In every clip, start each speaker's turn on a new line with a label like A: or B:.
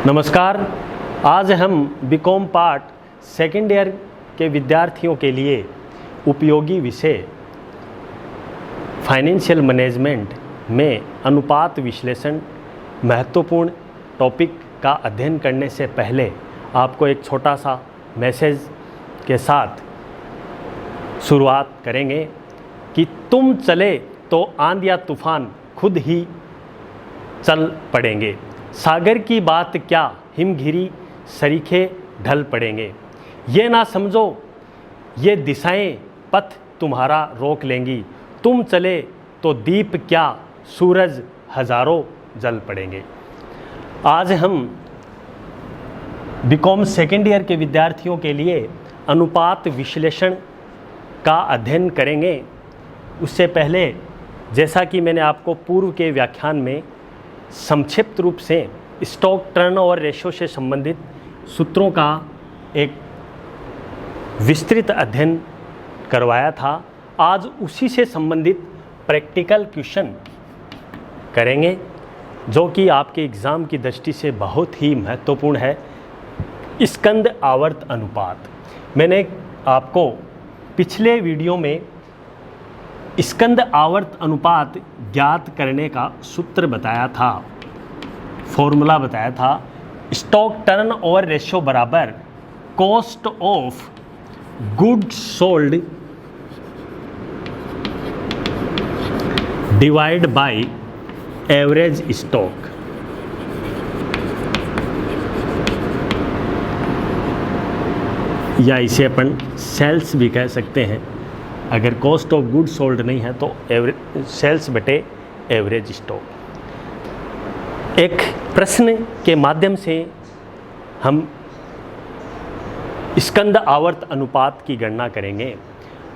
A: नमस्कार। आज हम बीकॉम पार्ट सेकेंड ईयर के विद्यार्थियों के लिए उपयोगी विषय फाइनेंशियल मैनेजमेंट में अनुपात विश्लेषण महत्वपूर्ण टॉपिक का अध्ययन करने से पहले आपको एक छोटा सा मैसेज के साथ शुरुआत करेंगे कि तुम चले तो आंधी या तूफान खुद ही चल पड़ेंगे। सागर की बात क्या, हिमगिरी सरीखे ढल पड़ेंगे। ये ना समझो ये दिशाएं पथ तुम्हारा रोक लेंगी। तुम चले तो दीप क्या, सूरज हजारों जल पड़ेंगे। आज हम बीकॉम सेकेंड ईयर के विद्यार्थियों के लिए अनुपात विश्लेषण का अध्ययन करेंगे। उससे पहले जैसा कि मैंने आपको पूर्व के व्याख्यान में संक्षिप्त रूप से स्टॉक टर्नओवर रेशियो से संबंधित सूत्रों का एक विस्तृत अध्ययन करवाया था, आज उसी से संबंधित प्रैक्टिकल क्वेश्चन करेंगे जो कि आपके एग्ज़ाम की दृष्टि से बहुत ही महत्वपूर्ण है। स्कंद आवर्त अनुपात, मैंने आपको पिछले वीडियो में स्कंद आवर्त अनुपात ज्ञात करने का सूत्र बताया था, फॉर्मूला बताया था। स्टॉक टर्न ओवर रेशियो बराबर cost of goods sold divide by average stock. या इसे अपन सेल्स भी कह सकते हैं। अगर कॉस्ट ऑफ गुड्स सोल्ड नहीं है तो सेल्स बटे एवरेज स्टॉक। एक प्रश्न के माध्यम से हम स्कंद आवर्त अनुपात की गणना करेंगे।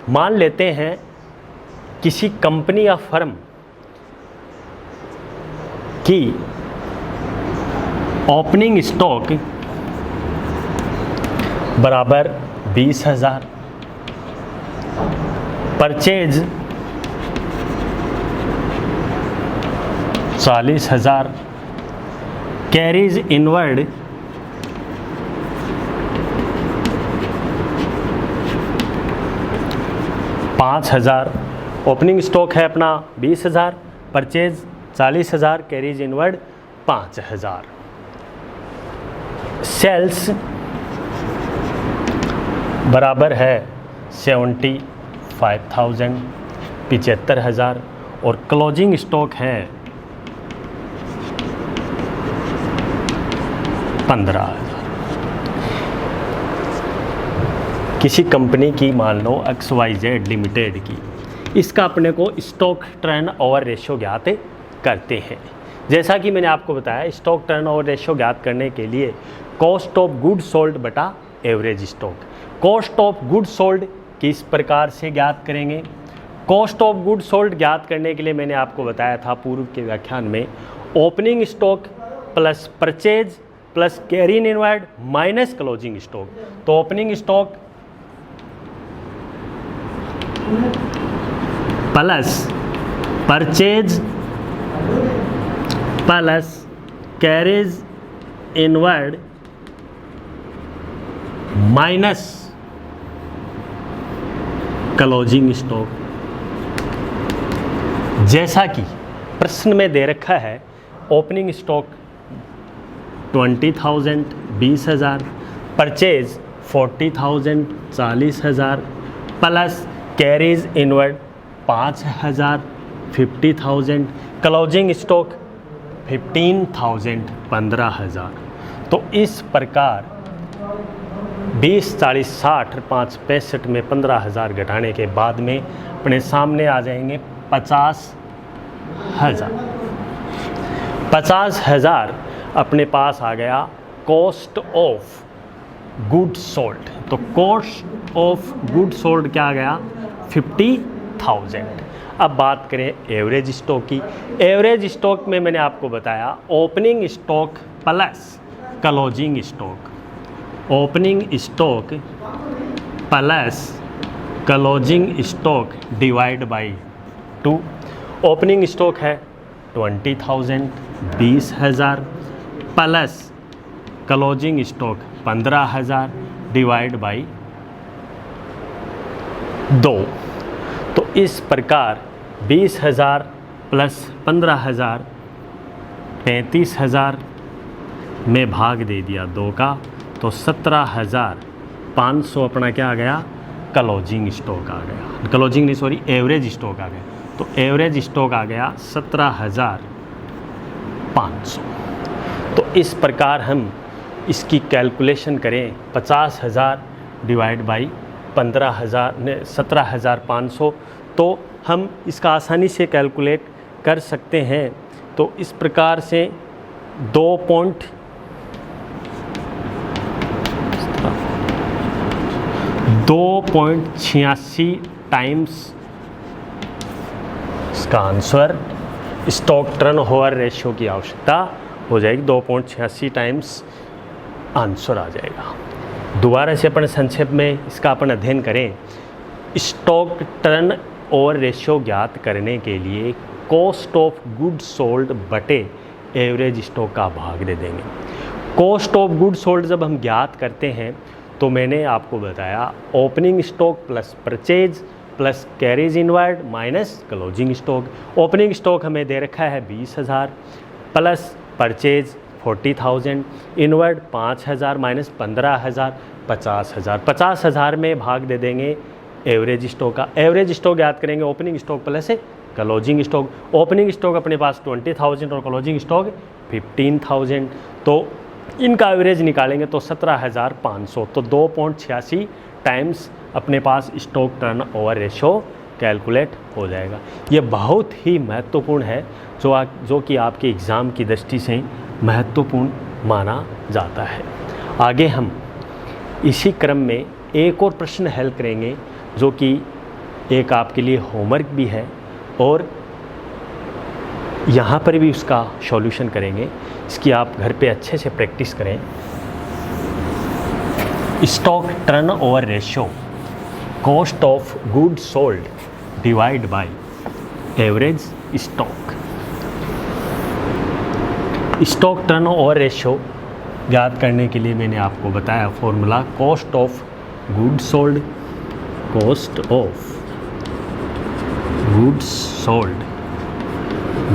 A: मान लेते हैं किसी कंपनी या फर्म की ओपनिंग स्टॉक बराबर 20,000, purchase 40,000, carries inward 5,000। Opening stock है अपना 20,000, परचेज 40,000, कैरीज इनवर्ड 5,000। सेल्स बराबर है 75,000, 75,000 और क्लोजिंग स्टॉक है 15,000। किसी कंपनी की मान लो XYZ लिमिटेड की, इसका अपने को स्टॉक टर्न ओवर रेशियो ज्ञात करते हैं। जैसा कि मैंने आपको बताया, स्टॉक टर्न ओवर रेशियो ज्ञात करने के लिए कॉस्ट ऑफ गुड्स सोल्ड बटा average stock. Cost of goods sold किस प्रकार से ज्ञात करेंगे? कॉस्ट ऑफ गुड्स सोल्ड ज्ञात करने के लिए मैंने आपको बताया था पूर्व के व्याख्यान में, opening stock plus purchase plus carry inward minus closing stock. तो opening stock plus purchase plus carries inward minus closing stock. जैसा कि प्रश्न में दे रखा है, opening stock 20,000 20,000, purchase 40,000 40,000, plus carries inward 5,000 50,000, closing stock 15,000 15,000। तो इस प्रकार 20 40 60 5 65 में 15,000 घटाने के बाद में अपने सामने आ जाएंगे 50,000। 50,000 अपने पास आ गया कॉस्ट ऑफ गुड्स सोल्ड। तो कॉस्ट ऑफ गुड्स सोल्ड क्या आ गया? 50,000। अब बात करें एवरेज स्टॉक की। एवरेज स्टॉक में मैंने आपको बताया opening stock plus closing stock. Opening stock plus closing stock divide by 2। Opening stock है 20,000 20,000 plus closing stock 15,000 divide by 2। तो इस प्रकार 20,000 प्लस 15,000 35,000 में भाग दे दिया 2 का, तो 17,500 अपना क्या आ गया, क्लोजिंग स्टॉक आ गया। क्लोजिंग नहीं सॉरी एवरेज स्टॉक आ गया। तो एवरेज स्टॉक आ गया 17,500। तो इस प्रकार हम इसकी कैलकुलेशन करें 50,000 डिवाइड बाई 17,500, तो हम इसका आसानी से कैलकुलेट कर सकते हैं। तो इस प्रकार से 2.86 टाइम्स इसका आंसर स्टॉक टर्नओवर रेशियो की आवश्यकता हो जाएगी। 2.86 टाइम्स आंसर आ जाएगा। दोबारा से अपन संक्षेप में इसका अपन अध्ययन करें। स्टॉक टर्नओवर रेशियो ज्ञात करने के लिए कॉस्ट ऑफ गुड सोल्ड बटे एवरेज स्टॉक का भाग दे देंगे। कॉस्ट ऑफ गुड सोल्ड जब हम ज्ञात करते हैं तो मैंने आपको बताया opening stock plus purchase plus carriage inward minus closing stock. Opening stock हमें दे रखा है 20,000 प्लस परचेज 40,000, इनवर्ड 5,000 माइनस 15,000 50,000। 50,000 में भाग दे देंगे एवरेज स्टॉक का। एवरेज स्टॉक याद करेंगे opening stock plus closing stock. Opening stock अपने पास 20,000 और क्लोजिंग स्टॉक 15,000, तो इनका एवरेज निकालेंगे तो 17,500। तो 2.86 टाइम्स अपने पास स्टॉक टर्नओवर रेशियो कैलकुलेट हो जाएगा। ये बहुत ही महत्वपूर्ण है, जो कि आपके एग्ज़ाम की दृष्टि से महत्वपूर्ण माना जाता है। आगे हम इसी क्रम में एक और प्रश्न हल करेंगे, जो कि एक आपके लिए होमवर्क भी है और यहाँ पर भी उसका सॉल्यूशन करेंगे। इसकी आप घर पे अच्छे से प्रैक्टिस करें। Stock turnover ratio cost of good sold divide by average stock. Stock turnover ratio ज्ञात करने के लिए मैंने आपको बताया formula cost of good sold, cost of goods sold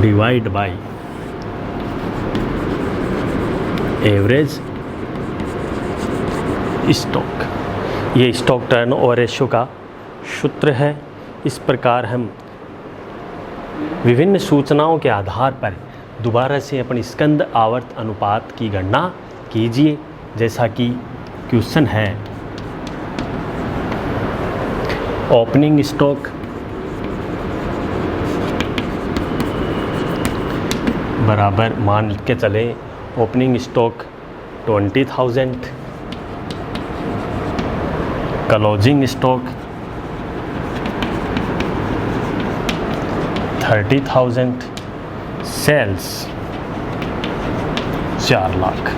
A: divide by average stock. ये स्टॉक टर्नओवर रेशियो का सूत्र है। इस प्रकार हम विभिन्न सूचनाओं के आधार पर दोबारा से अपनी स्कंद आवर्त अनुपात की गणना कीजिए। जैसा कि क्वेश्चन है, ओपनिंग स्टॉक बराबर मान के चले opening stock 20,000, closing stock 30,000, sales 4 lakh,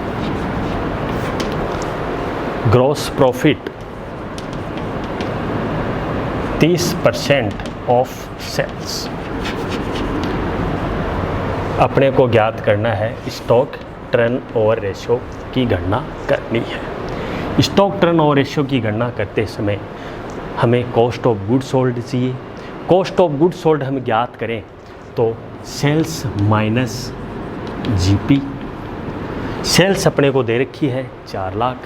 A: gross profit 30% of sales. अपने को ज्ञात करना है, स्टॉक टर्नओवर रेशियो की गणना करनी है। स्टॉक टर्नओवर रेशियो की गणना करते समय हमें कॉस्ट ऑफ गुड सोल्ड चाहिए। कॉस्ट ऑफ गुड सोल्ड हम ज्ञात करें तो सेल्स माइनस जीपी। सेल्स अपने को दे रखी है 4 lakh.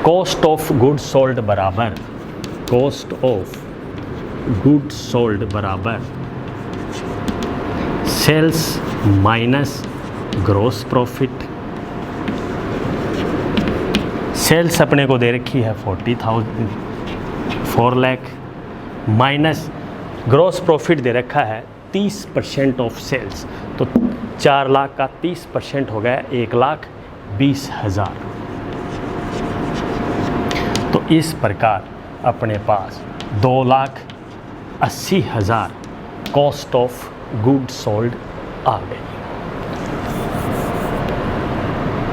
A: Cost of good sold बराबर कॉस्ट ऑफ गुड सोल्ड बराबर sales minus gross profit. Sales अपने को दे रखी है 4 लाख माइनस ग्रॉस प्रॉफिट दे रखा है 30% ऑफ सेल्स। तो 4 लाख का 30% हो गया 1,20,000। तो इस प्रकार अपने पास 2,80,000 कॉस्ट ऑफ गुड सोल्ड आ गई।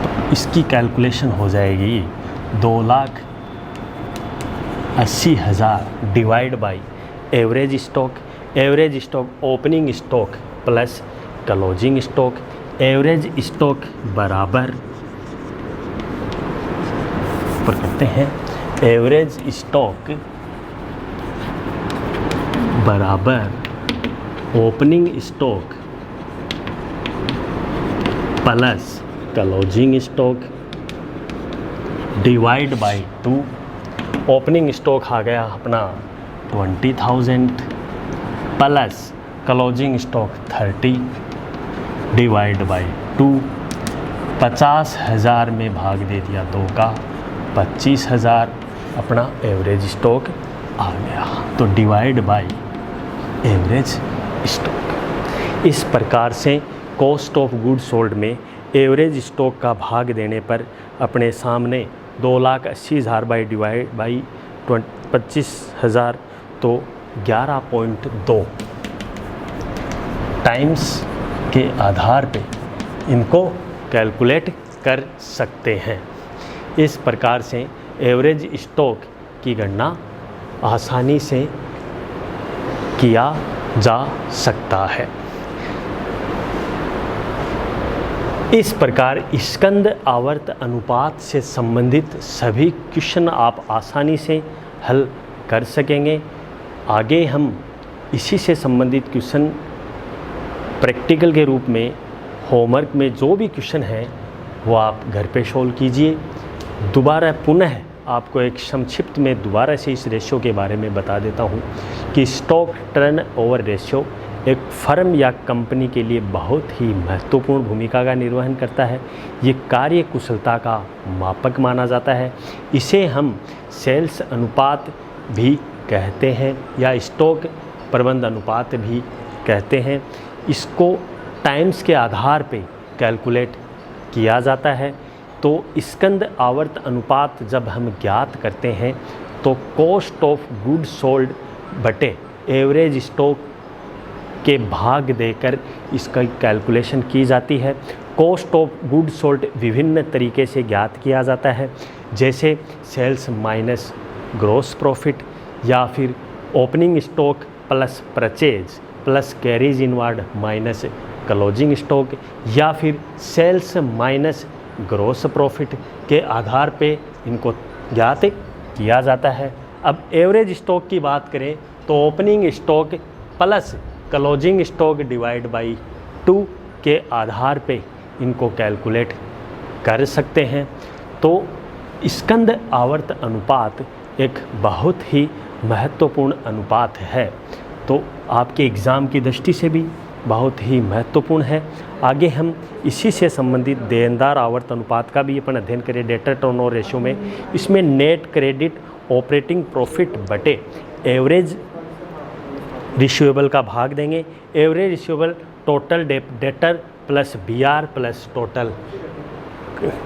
A: तो इसकी कैलकुलेशन हो जाएगी 2,80,000 divide by average stock. Average stock opening stock plus closing stock. Average stock बराबर पर करते हैं। एवरेज स्टॉक बराबर opening stock plus closing stock divide by 2। Opening stock आ गया अपना 20,000 plus closing stock 30 divide by 2। 50,000 में भाग दे दिया 2 का, 25,000 अपना एवरेज स्टॉक आ गया। तो डिवाइड बाय एवरेज स्टॉक। इस प्रकार से कॉस्ट ऑफ गुड सोल्ड में एवरेज स्टॉक का भाग देने पर अपने सामने 2,80,000 बाई डिवाइड बाई 25,000 तो 11.2 टाइम्स के आधार पे इनको कैलकुलेट कर सकते हैं। इस प्रकार से एवरेज स्टॉक की गणना आसानी से किया जा सकता है। इस प्रकार स्कंद आवर्त अनुपात से संबंधित सभी क्वेश्चन आप आसानी से हल कर सकेंगे। आगे हम इसी से संबंधित क्वेश्चन प्रैक्टिकल के रूप में होमवर्क में जो भी क्वेश्चन है वो आप घर पे सोल्व कीजिए। दोबारा पुनः आपको एक संक्षिप्त में दोबारा से इस रेशियो के बारे में बता देता हूँ कि स्टॉक टर्न ओवर रेशियो एक फर्म या कंपनी के लिए बहुत ही महत्वपूर्ण भूमिका का निर्वहन करता है। ये कार्य कुशलता का मापक माना जाता है। इसे हम सेल्स अनुपात भी कहते हैं या स्टॉक प्रबंध अनुपात भी कहते हैं। इसको टाइम्स के आधार पे कैलकुलेट किया जाता है। तो स्कंद आवर्त अनुपात जब हम ज्ञात करते हैं तो कॉस्ट ऑफ गुड सोल्ड बटे एवरेज स्टॉक के भाग देकर इसका कैलकुलेशन की जाती है। कॉस्ट ऑफ गुड सोल्ड विभिन्न तरीके से ज्ञात किया जाता है, जैसे सेल्स माइनस ग्रॉस प्रॉफिट या फिर opening stock plus purchase plus carries inward minus closing stock या फिर सेल्स माइनस ग्रॉस प्रॉफिट के आधार पे इनको ज्ञात किया जाता है। अब एवरेज स्टॉक की बात करें तो opening stock plus closing stock divide by 2 के आधार पे इनको कैलकुलेट कर सकते हैं। तो स्कंद आवर्त अनुपात एक बहुत ही महत्वपूर्ण अनुपात है, तो आपके एग्ज़ाम की दृष्टि से भी बहुत ही महत्वपूर्ण है। आगे हम इसी से संबंधित देनदार आवर्त अनुपात का भी अपन अध्ययन करें डेटर टर्नओवर रेशियो में। इसमें नेट क्रेडिट ऑपरेटिंग प्रॉफिट बटे एवरेज रिसीवेबल का भाग देंगे। Average receivable total debtor plus BR plus total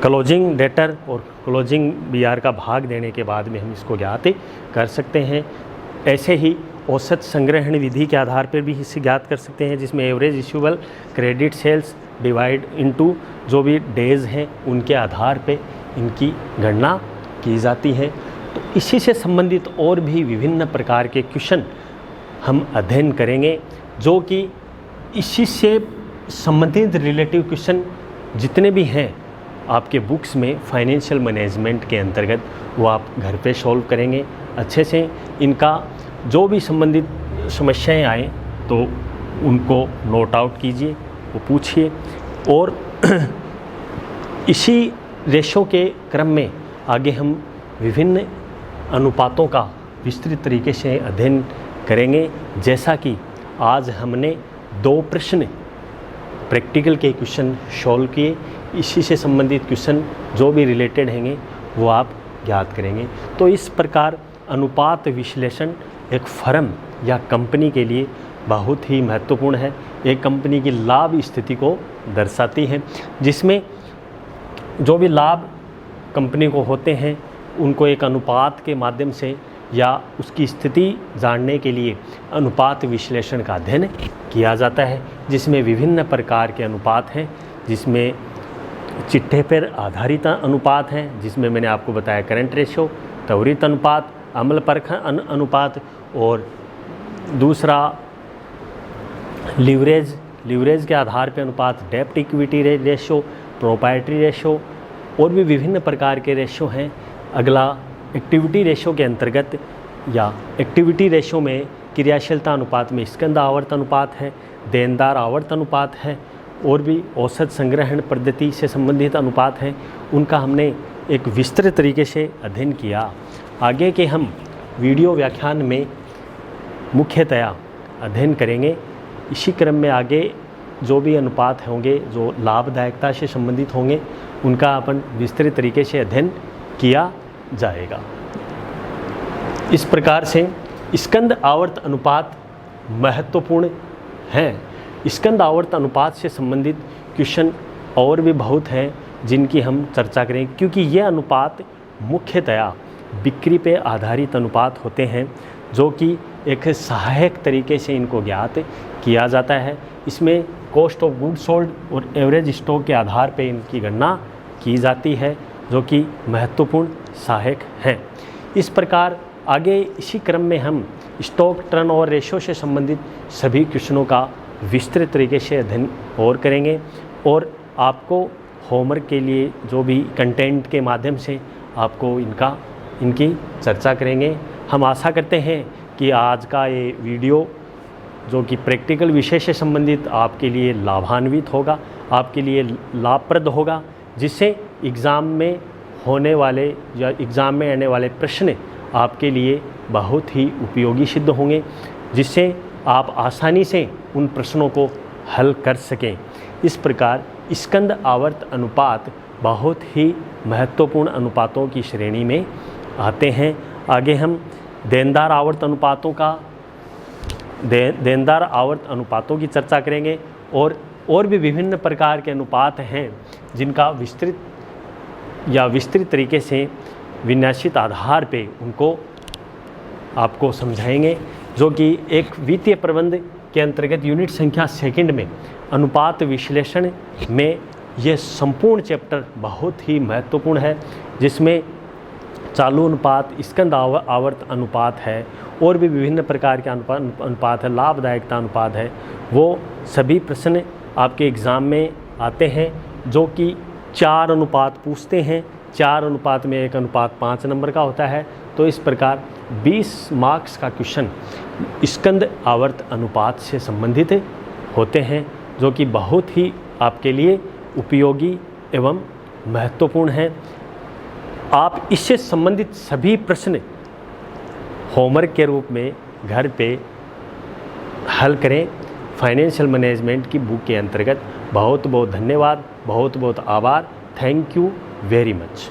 A: closing debtor और क्लोजिंग बीआर का भाग देने के बाद में हम इसको ज्ञात कर सकते हैं। ऐसे ही औसत संग्रहण विधि के आधार पर भी इसे ज्ञात कर सकते हैं, जिसमें average receivable credit sales divide into जो भी डेज हैं उनके आधार पे इनकी गणना की जाती है। तो इसी से संबंधित और भी विभिन्न प्रकार के क्वेश्चन हम अध्ययन करेंगे, जो कि इसी से संबंधित रिलेटिव क्वेश्चन जितने भी हैं आपके बुक्स में फाइनेंशियल मैनेजमेंट के अंतर्गत वो आप घर पे सॉल्व करेंगे अच्छे से। इनका जो भी संबंधित समस्याएं आए तो उनको नोट आउट कीजिए, वो पूछिए। और इसी रेशो के क्रम में आगे हम विभिन्न अनुपातों का विस्तृत तरीके से अध्ययन करेंगे। जैसा कि आज हमने 2 प्रश्न प्रैक्टिकल के क्वेश्चन सॉल्व किए, इसी से संबंधित क्वेश्चन जो भी रिलेटेड हैंगे वो आप याद करेंगे। तो इस प्रकार अनुपात विश्लेषण एक फर्म या कंपनी के लिए बहुत ही महत्वपूर्ण है। एक कंपनी की लाभ स्थिति को दर्शाती है, जिसमें जो भी लाभ कंपनी को होते हैं उनको एक अनुपात के माध्यम से या उसकी स्थिति जानने के लिए अनुपात विश्लेषण का अध्ययन किया जाता है, जिसमें विभिन्न प्रकार के अनुपात हैं, जिसमें चिट्ठे पर आधारित अनुपात हैं, जिसमें मैंने आपको बताया करंट रेशियो, त्वरित अनुपात, अम्ल परख अनुपात, और दूसरा लीवरेज के आधार पर अनुपात, डेब्ट इक्विटी रेशियो, प्रोप्राइटरी रेशियो, और भी विभिन्न प्रकार के रेशियो हैं अगला एक्टिविटी रेशो के अंतर्गत या एक्टिविटी रेशो में क्रियाशीलता अनुपात में स्कंद आवर्त अनुपात है, देनदार आवर्त अनुपात है और भी औसत संग्रहण पद्धति से संबंधित अनुपात हैं, उनका हमने एक विस्तृत तरीके से अध्ययन किया। आगे के हम वीडियो व्याख्यान में मुख्यतया अध्ययन करेंगे। इसी क्रम में आगे जो भी अनुपात होंगे जो लाभदायकता से संबंधित होंगे उनका अपन विस्तृत तरीके से अध्ययन किया जाएगा। इस प्रकार से स्कंद आवर्त अनुपात महत्वपूर्ण हैं। स्कंद आवर्त अनुपात से संबंधित क्वेश्चन और भी बहुत हैं जिनकी हम चर्चा करेंगे, क्योंकि ये अनुपात मुख्यतया बिक्री पे आधारित अनुपात होते हैं जो कि एक सहायक तरीके से इनको ज्ञात किया जाता है। इसमें कॉस्ट ऑफ गुड्स सोल्ड और एवरेज स्टॉक के आधार पे इनकी गणना की जाती है जो कि महत्वपूर्ण सहायक हैं। इस प्रकार आगे इसी क्रम में हम स्टॉक टर्नओवर रेशो से संबंधित सभी क्वेश्चनों का विस्तृत तरीके से अध्ययन और करेंगे और आपको होमवर्क के लिए जो भी कंटेंट के माध्यम से आपको इनकी चर्चा करेंगे। हम आशा करते हैं कि आज का ये वीडियो जो कि प्रैक्टिकल विषय से संबंधित आपके लिए लाभान्वित होगा, आपके लिए लाभप्रद होगा, जिससे एग्ज़ाम में होने वाले या एग्ज़ाम में आने वाले प्रश्न आपके लिए बहुत ही उपयोगी सिद्ध होंगे, जिससे आप आसानी से उन प्रश्नों को हल कर सकें। इस प्रकार स्कंद आवर्त अनुपात बहुत ही महत्वपूर्ण अनुपातों की श्रेणी में आते हैं। आगे हम देनदार आवर्त अनुपातों की चर्चा करेंगे और भी विभिन्न प्रकार के अनुपात हैं जिनका विस्तृत तरीके से विन्यासित आधार पे उनको आपको समझाएंगे, जो कि एक वित्तीय प्रबंध के अंतर्गत यूनिट संख्या सेकंड में अनुपात विश्लेषण में यह संपूर्ण चैप्टर बहुत ही महत्वपूर्ण है, जिसमें चालू अनुपात, स्कंद आवर्त अनुपात है और भी विभिन्न प्रकार के अनुपात है, लाभदायकता अनुपात है। वो सभी प्रश्न आपके एग्ज़ाम में आते हैं जो कि 4 अनुपात पूछते हैं। 4 अनुपात में 1 अनुपात 5 नंबर का होता है। तो इस प्रकार 20 मार्क्स का क्वेश्चन स्कंद आवर्त अनुपात से संबंधित होते हैं, जो कि बहुत ही आपके लिए उपयोगी एवं महत्वपूर्ण है। आप इससे संबंधित सभी प्रश्न होमवर्क के रूप में घर पे हल करें। फाइनेंशियल मैनेजमेंट की बुक के अंतर्गत बहुत बहुत धन्यवाद, बहुत बहुत आभार। Thank you very much.